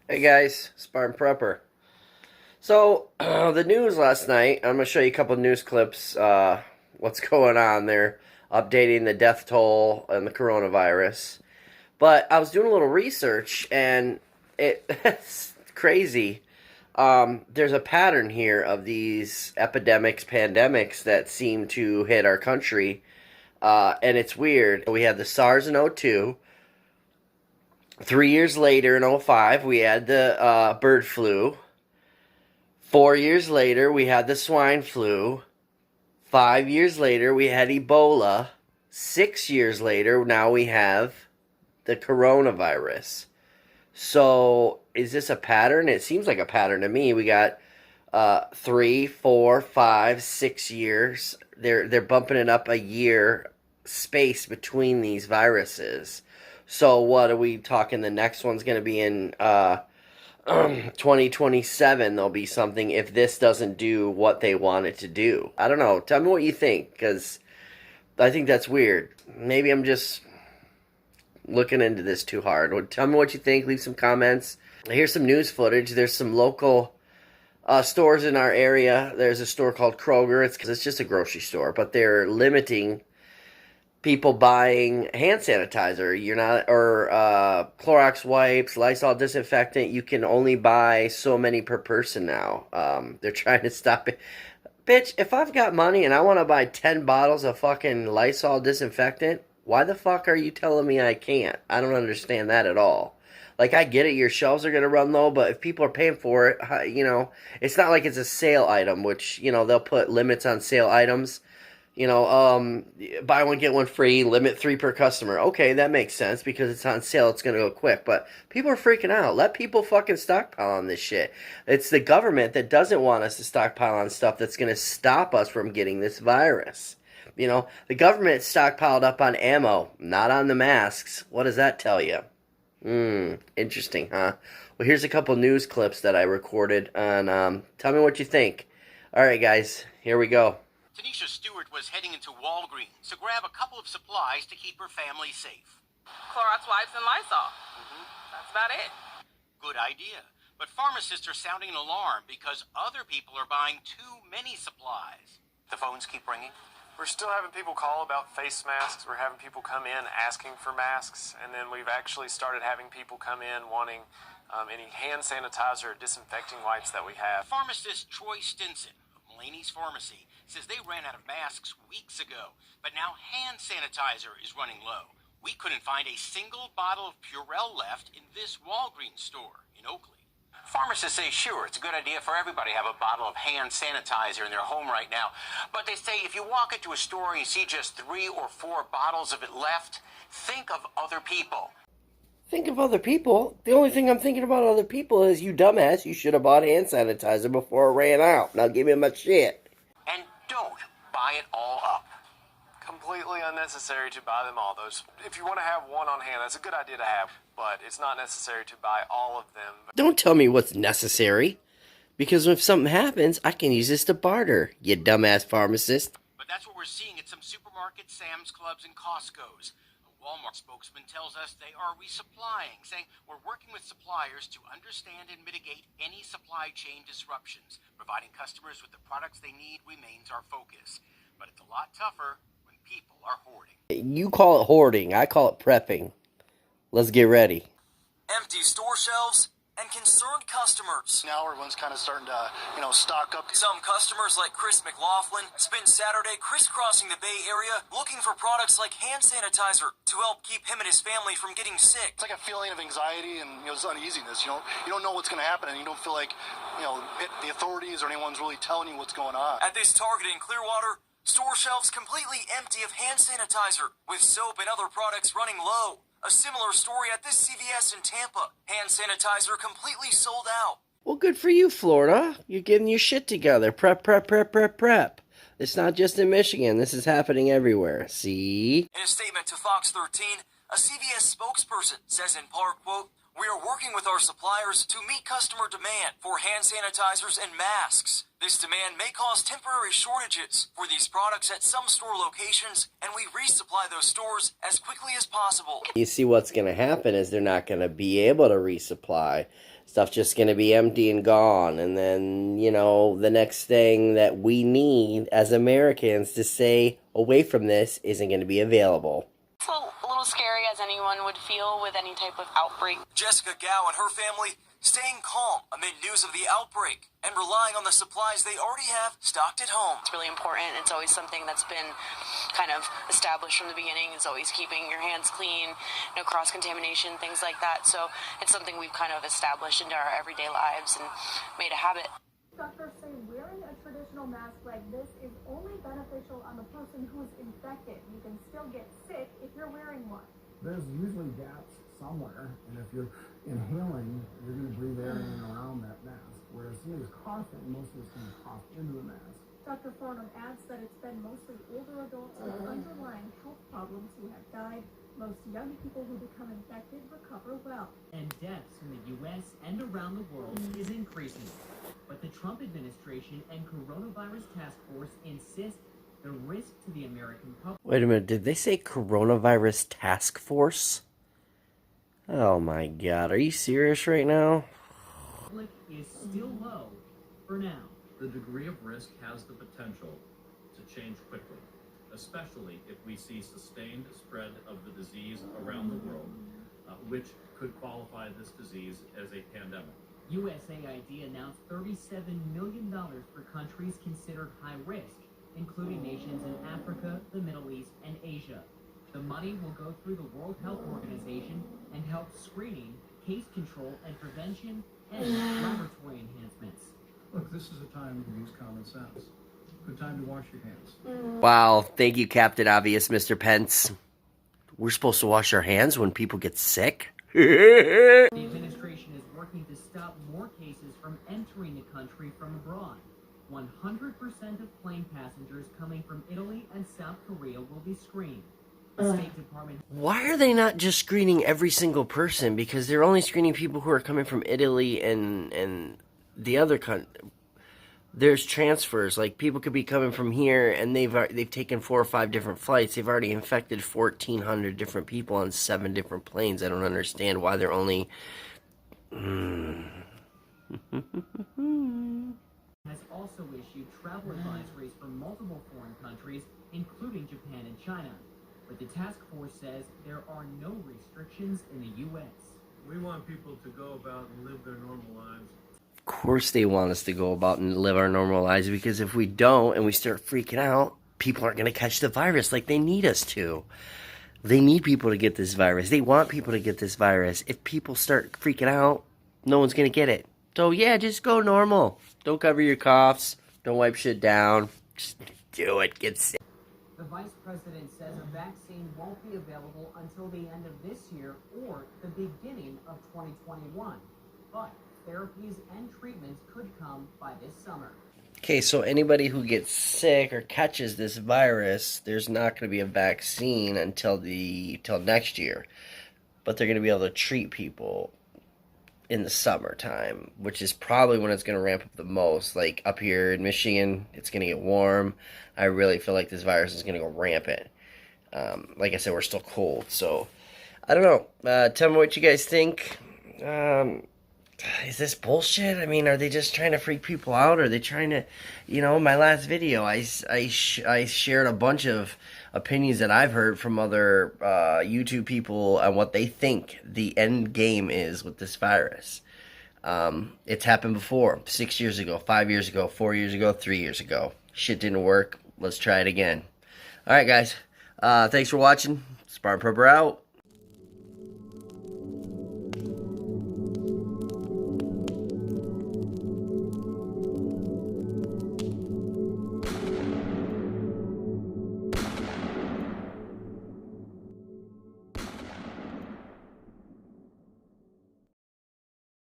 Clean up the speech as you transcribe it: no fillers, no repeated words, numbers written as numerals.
Hey guys, Spartan Prepper. So, the news last night, I'm going to show you a couple of news clips, what's going on there, updating the death toll and the coronavirus. But I was doing a little research, and it's crazy. There's a pattern here of these epidemics, pandemics that seem to hit our country, and it's weird. We had the SARS in '02. 3 years later, in '05, we had the bird flu. 4 years later, we had the swine flu. 5 years later, we had Ebola. 6 years later, now we have the coronavirus. So, is this a pattern? It seems like a pattern to me. We got 3, 4, 5, 6 years. They're bumping it up a year space between these viruses. So what are we talking? The next one's going to be in 2027. There'll be something if this doesn't do what they want it to do. I don't know. Tell me what you think, because I think that's weird. Maybe I'm just looking into this too hard. Tell me what you think. Leave some comments. Here's some news footage. There's some local stores in our area. There's a store called Kroger. It's just a grocery store, but they're limiting people buying hand sanitizer. You're not, or Clorox wipes, Lysol disinfectant. You can only buy so many per person now. They're trying to stop it. Bitch, if I've got money and I want to buy 10 bottles of fucking Lysol disinfectant, why the fuck are you telling me I can't? I don't understand that at all. Like, I get it, your shelves are going to run low, but if people are paying for it, it's not like it's a sale item, which, they'll put limits on sale items. Buy one, get one free, limit 3 per customer. Okay, that makes sense because it's on sale, it's going to go quick. But people are freaking out. Let people fucking stockpile on this shit. It's the government that doesn't want us to stockpile on stuff that's going to stop us from getting this virus. The government stockpiled up on ammo, not on the masks. What does that tell you? Interesting, huh? Well, here's a couple news clips that I recorded, and tell me what you think. All right, guys, here we go. Tanisha Stewart was heading into Walgreens to grab a couple of supplies to keep her family safe. Clorox wipes and Lysol. That's about it. Good idea. But pharmacists are sounding an alarm because other people are buying too many supplies. The phones keep ringing. We're still having people call about face masks. We're having people come in asking for masks. And then we've actually started having people come in wanting any hand sanitizer or disinfecting wipes that we have. Pharmacist Troy Stinson of Mulaney's Pharmacy says they ran out of masks weeks ago, but now hand sanitizer is running low. We couldn't find a single bottle of Purell left in this Walgreens store in Oakley. Pharmacists say, sure, it's a good idea for everybody to have a bottle of hand sanitizer in their home right now. But they say if you walk into a store and you see just 3 or 4 bottles of it left, think of other people. Think of other people? The only thing I'm thinking about other people is, you dumbass, you should have bought hand sanitizer before it ran out. Now give me my shit. And don't buy it all up. Completely unnecessary to buy them all. If you want to have one on hand, that's a good idea to have, but it's not necessary to buy all of them. Don't tell me what's necessary, because if something happens, I can use this to barter, you dumbass pharmacist. But that's what we're seeing at some supermarkets, Sam's Clubs, and Costco's. A Walmart spokesman tells us they are resupplying, saying we're working with suppliers to understand and mitigate any supply chain disruptions. Providing customers with the products they need remains our focus. But it's a lot tougher when people are hoarding. You call it hoarding, I call it prepping. Let's get ready. Empty store shelves and concerned customers. Now everyone's kind of starting to, stock up. Some customers, like Chris McLaughlin, spent Saturday crisscrossing the Bay Area looking for products like hand sanitizer to help keep him and his family from getting sick. It's like a feeling of anxiety and it's uneasiness. You don't know what's going to happen, and you don't feel like the authorities or anyone's really telling you what's going on. At this Target in Clearwater, store shelves completely empty of hand sanitizer, with soap and other products running low. A similar story at this CVS in Tampa. Hand sanitizer completely sold out. Well, good for you, Florida. You're getting your shit together. Prep. It's not just in Michigan. This is happening everywhere. See? In a statement to Fox 13, a CVS spokesperson says in part, quote, "We are working with our suppliers to meet customer demand for hand sanitizers and masks. This demand may cause temporary shortages for these products at some store locations, and we resupply those stores as quickly as possible." You see what's going to happen is they're not going to be able to resupply. Stuff's just going to be empty and gone. And then, you know, the next thing that we need as Americans to stay away from this isn't going to be available. It's a little scary, as anyone would feel with any type of outbreak. Jessica Gao and her family staying calm amid news of the outbreak and relying on the supplies they already have stocked at home. It's really important. It's always something that's been kind of established from the beginning. It's always keeping your hands clean, no cross-contamination, things like that. So it's something we've kind of established into our everyday lives and made a habit. Doctors say wearing a traditional mask like this is only beneficial on the person who's infected. You can still get sick if you're wearing one. There's usually gaps somewhere, and if you're inhaling, you're going to breathe air in and around that mask. Whereas somebody's coughing, most of it's going to cough into the mask. Dr. Farnham adds that it's been mostly older adults with underlying health problems who have died. Most young people who become infected recover well. And deaths in the U.S. and around the world is increasing. But the Trump administration and coronavirus task force insist the risk to the American public. Wait a minute, did they say coronavirus task force? Oh my God, are you serious right now? Is still low for now. The degree of risk has the potential to change quickly, especially if we see sustained spread of the disease around the world, which could qualify this disease as a pandemic. USAID announced $37 million for countries considered high risk, including nations in Africa, the Middle East, and Asia. The money will go through the World Health Organization and help screening, case control and prevention, and laboratory enhancements. Look, this is a time to use common sense. Good time to wash your hands. Wow, thank you, Captain Obvious, Mr. Pence. We're supposed to wash our hands when people get sick? The administration is working to stop more cases from entering the country from abroad. 100% of plane passengers coming from Italy and South Korea will be screened. The State Department... Why are they not just screening every single person? Because they're only screening people who are coming from Italy and the other country. There's transfers. Like, people could be coming from here, and they've taken 4 or 5 different flights. They've already infected 1,400 different people on 7 different planes. I don't understand why they're only... has also issued travel advisories for multiple foreign countries, including Japan and China. But the task force says there are no restrictions in the U.S. We want people to go about and live their normal lives. Of course they want us to go about and live our normal lives, because if we don't and we start freaking out, people aren't going to catch the virus like they need us to. They need people to get this virus. They want people to get this virus. If people start freaking out, no one's going to get it. So yeah, just go normal. Don't cover your coughs. Don't wipe shit down. Just do it. Get sick. The vice president says a vaccine won't be available until the end of this year or the beginning of 2021. But therapies and treatments could come by this summer. Okay, so anybody who gets sick or catches this virus, there's not going to be a vaccine until next year. But they're going to be able to treat people in the summertime, which is probably when it's going to ramp up the most. Like up here in Michigan, it's going to get warm. I really feel like this virus is going to go rampant. Like I said, we're still cold, so I don't know. Tell me what you guys think. Is this bullshit? I mean, are they just trying to freak people out? Are they trying to, my last video, I shared a bunch of opinions that I've heard from other YouTube people on what they think the end game is with this virus. It's happened before, 6 years ago, 5 years ago, 4 years ago, 3 years ago. Shit didn't work. Let's try it again. All right, guys. Thanks for watching. Spartan Prepper out.